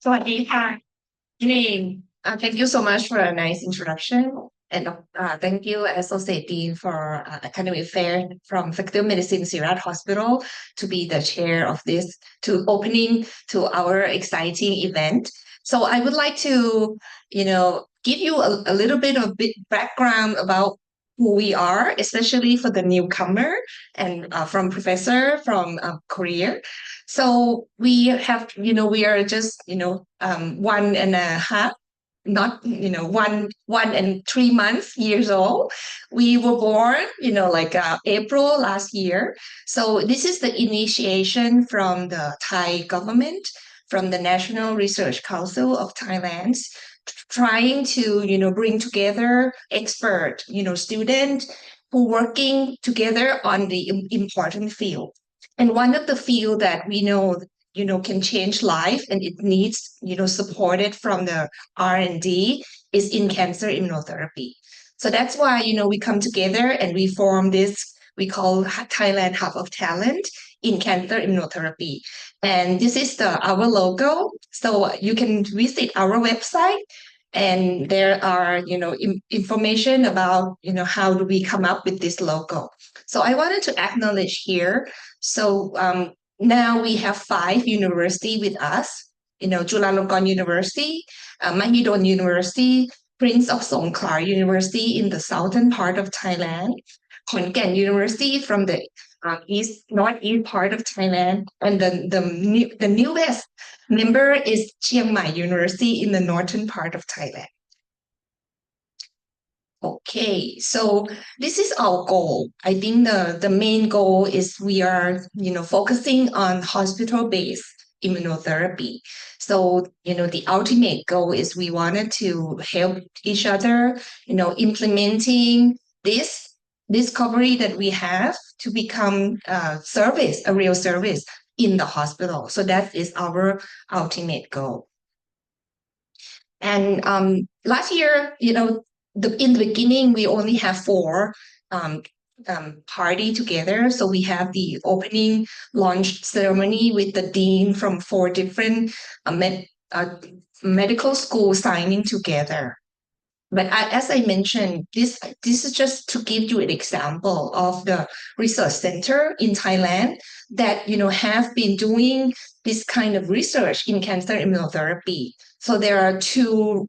สวัสดีค่ะพี่เองthank you so much for a nice introduction and thank you Associate Dean for Academic Affairs from Faculty of Medicine Siriraj Hospital to be the chair of this to opening to our exciting event. So I would like to, give you a little bit of background about who we are, especially for the newcomer and from professor from Korea. So we have, we are just, 1.5, not, 1 and 3 months years old. We were born, April last year. So this is the initiation from the Thai government, from the National Research Council of Thailand, trying to, bring together expert, student who working together on the important field. And one of the field that we know, can change life and it needs, supported from the R&D is in cancer immunotherapy. So that's why, we come together and we form this, we call Thailand Hub of Talent in cancer immunotherapy. And this is our logo. So you can visit our website and there are, information about, how do we come up with this logo. So I wanted to acknowledge here. So now we have 5 universities with us, Chulalongkorn University, Mahidol University, Prince of Songkhla University in the southern part of Thailand, Khon University from the northeast part of Thailand, and the newest member is Chiang Mai University in the northern part of Thailand. Okay, so this is our goal. I think the main goal is we are, focusing on hospital-based immunotherapy. So, the ultimate goal is we wanted to help each other, implementing this discovery that we have to become a real service in the hospital. So that is our ultimate goal. And last year, in the beginning, we only have 4 party together. So we have the opening launch ceremony with the dean from 4 different medical schools signing together. But as I mentioned, this is just to give you an example of the research center in Thailand that have been doing this kind of research in cancer immunotherapy. So there are 2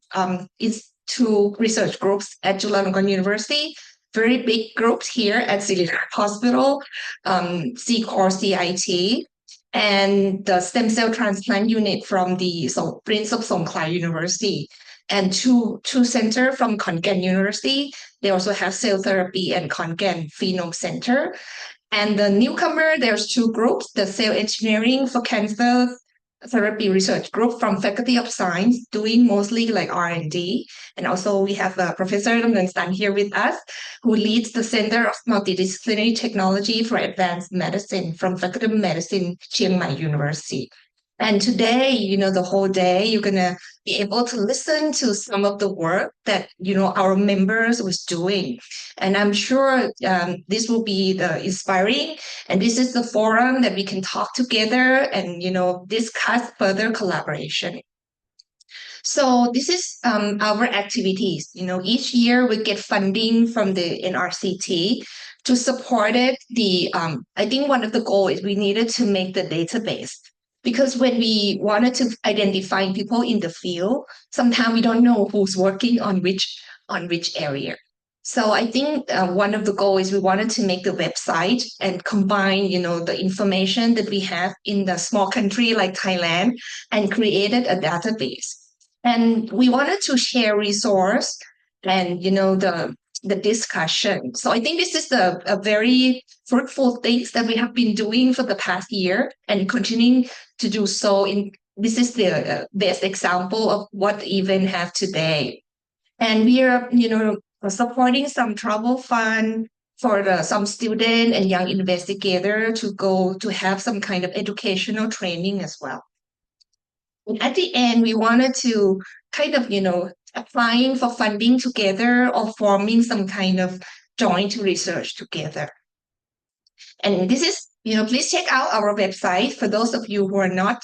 research groups at Chulalongkorn University, very big groups here at Siriraj Hospital, CCOR CIT, and the stem cell transplant unit from the Prince of Songkhla University. And 2 center from Khon University. They also have cell therapy and Khon Phenome Center. And the newcomer, there's 2 groups, the cell engineering for cancer therapy research group from Faculty of Science doing mostly like R&D. And also we have Professor Hirankarn here with us who leads the Center of Multidisciplinary Technology for Advanced Medicine from Faculty of Medicine, Chiang Mai University. And today, the whole day, you're going to be able to listen to some of the work that, our members was doing. And I'm sure this will be the inspiring. And this is the forum that we can talk together and, discuss further collaboration. So this is our activities. Each year we get funding from the NRCT to support it. I think one of the goals is we needed to make the database. Because when we wanted to identify people in the field, sometimes we don't know who's working on which area. So I think one of the goals is we wanted to make the website and combine, the information that we have in the small country like Thailand and created a database. And we wanted to share resource and, the discussion. So I think this is a very fruitful things that we have been doing for the past year and continuing to do so. This is the best example of what the event have today. And we are, supporting some travel fund for some student and young investigator to go to have some kind of educational training as well. And at the end, we wanted to kind of, applying for funding together or forming some kind of joint research together. And this is, please check out our website for those of you who are not,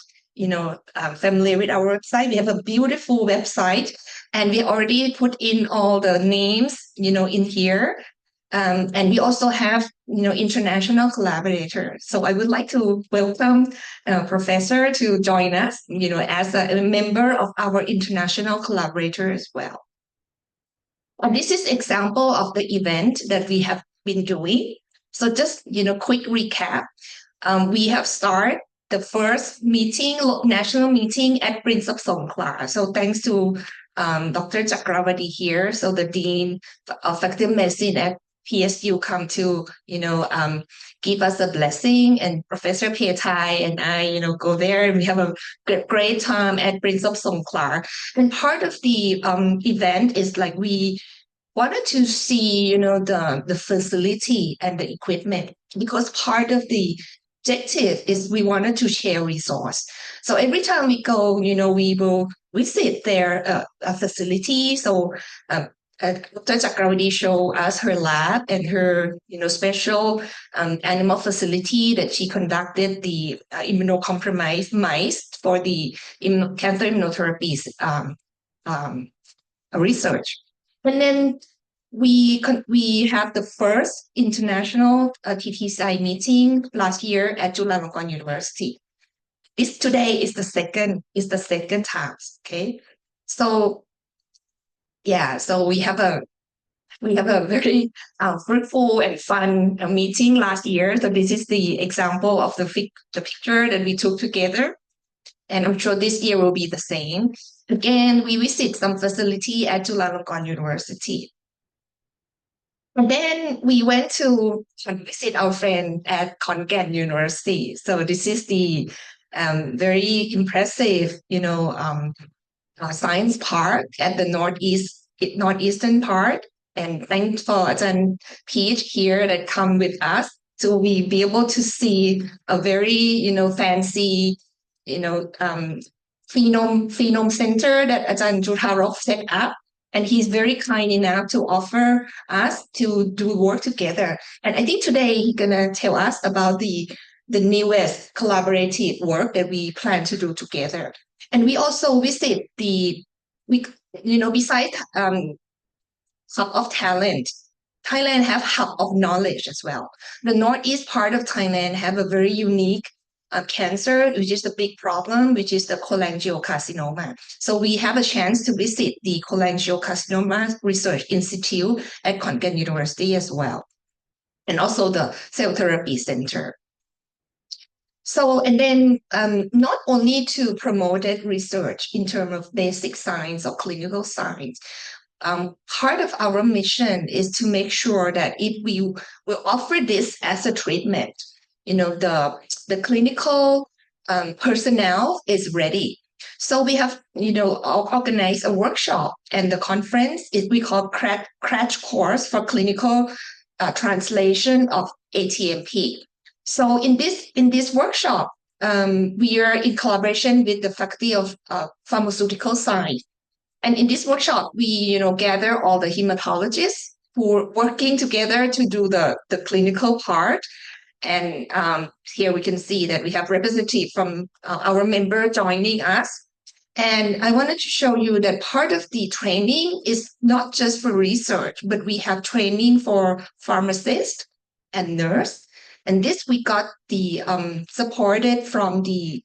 familiar with our website, we have a beautiful website, and we already put in all the names, in here. And we also have, international collaborators. So I would like to welcome Professor to join us, as a member of our international collaborator as well. This is example of the event that we have been doing. So just, quick recap. We have started the first meeting, national meeting at Prince of Songkhla. So thanks to Dr. Chakravati here, so the Dean of Faculty of Medicine at PSU come to, give us a blessing, and Professor Petai and I, go there, and we have a great time at Prince of Songkhla. And part of the event is like we wanted to see, the facility and the equipment, because part of the objective is we wanted to share resource. So every time we go, we will visit their facility. So Dr. Chakravati showed us her lab and her, special animal facility that she conducted the immunocompromised mice for the cancer immunotherapies research. And then we have the first international TTCI meeting last year at Chulalongkorn University. Today is the second time. Okay, so yeah, so we have a very fruitful and fun meeting last year. So this is the example of the picture that we took together, and I'm sure this year will be the same. Again, we visit some facility at Chulalongkorn University. And then we went to visit our friend at Khon Kaen University. So this is the very impressive, science park at the northeastern part. And thanks for Ajahn Peach here that come with us. So we be able to see a very, fancy, phenome center that Ajahn Jutharok set up. And he's very kind enough to offer us to do work together. And I think today he's gonna tell us about the newest collaborative work that we plan to do together. And we also visit besides Hub of Talent, Thailand have Hub of Knowledge as well. The northeast part of Thailand have a very unique cancer, which is a big problem, which is the cholangiocarcinoma. So we have a chance to visit the cholangiocarcinoma research institute at Khon Kaen University as well, and also the cell therapy center. So, and then not only to promote that research in terms of basic science or clinical science, part of our mission is to make sure that if we will offer this as a treatment, the clinical personnel is ready. So we have, organized a workshop, and the conference we call crash course for clinical translation of ATMP. So in this workshop, we are in collaboration with the Faculty of Pharmaceutical Science. And in this workshop, we, gather all the hematologists who are working together to do the clinical part. And here we can see that we have representative from our member joining us. And I wanted to show you that part of the training is not just for research, but we have training for pharmacists and nurse. And this we got the supported from the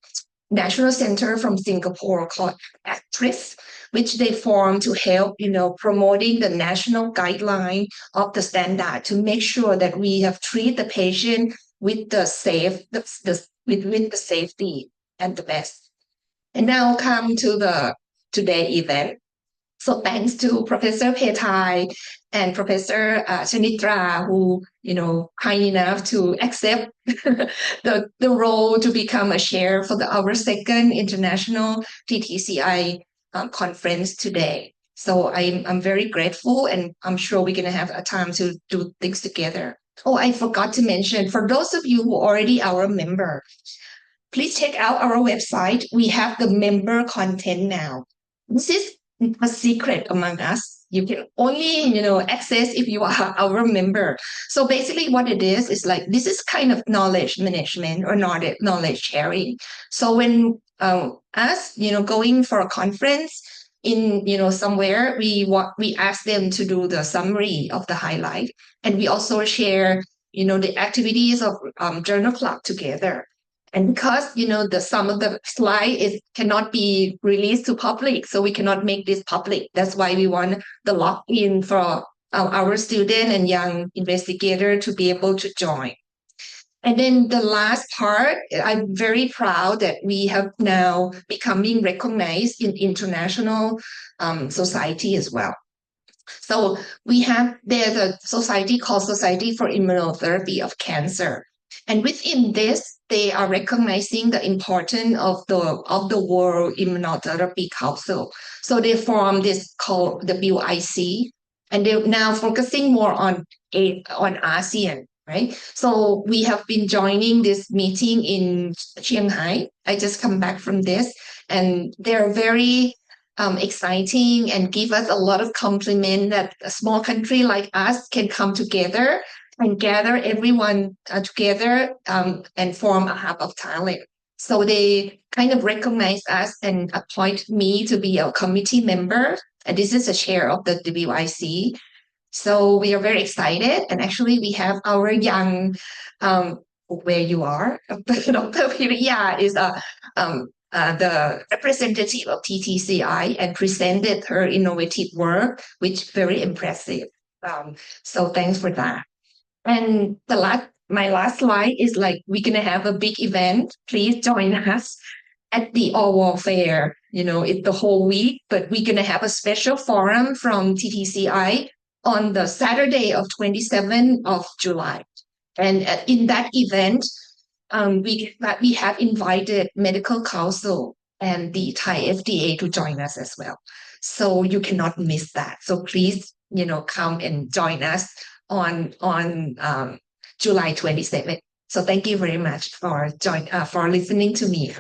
National Center from Singapore called Actress, which they formed to help, promoting the national guideline of the standard to make sure that we have treated the patient with the with the safety and the best. And now come to the today event. So thanks to Professor Petai and Professor Chanitra, who, kind enough to accept the role to become a chair for our second international TTCI conference today. So I'm very grateful, and I'm sure we're going to have a time to do things together. Oh, I forgot to mention, for those of you who are already our member, please check out our website. We have the member content now. This is a secret among us. You can only, access if you are our member. So basically what it is like, this is kind of knowledge management or knowledge sharing. So when us, going for a conference in, somewhere, we ask them to do the summary of the highlight. And we also share, the activities of journal club together. And because, some of the slide cannot be released to public, so we cannot make this public. That's why we want the lock-in for our student and young investigator to be able to join. And then the last part, I'm very proud that we have now becoming recognized in international society as well. So there's a society called Society for Immunotherapy of Cancer. And within this, they are recognizing the importance of the World Immunotherapy Council. So they formed this called WIC, and they're now focusing more on ASEAN, right? So we have been joining this meeting in Shanghai. I just come back from this, and they're very exciting and give us a lot of compliment that a small country like us can come together and gather everyone together and form a hub of Thailand. So they kind of recognize us and appoint me to be a committee member. And this is a chair of the WIC. So we are very excited. And actually, we have our young, where you are, Dr. Piriya is the representative of TTCI and presented her innovative work, which very impressive. So thanks for that. And my last slide is like, we're going to have a big event. Please join us at the All Fair. It's the whole week, but we're going to have a special forum from TTCI on the Saturday of 27th of July. And in that event, we have invited Medical Council and the Thai FDA to join us as well. So you cannot miss that. So please, come and join us on July 27th. So thank you very much for listening to me.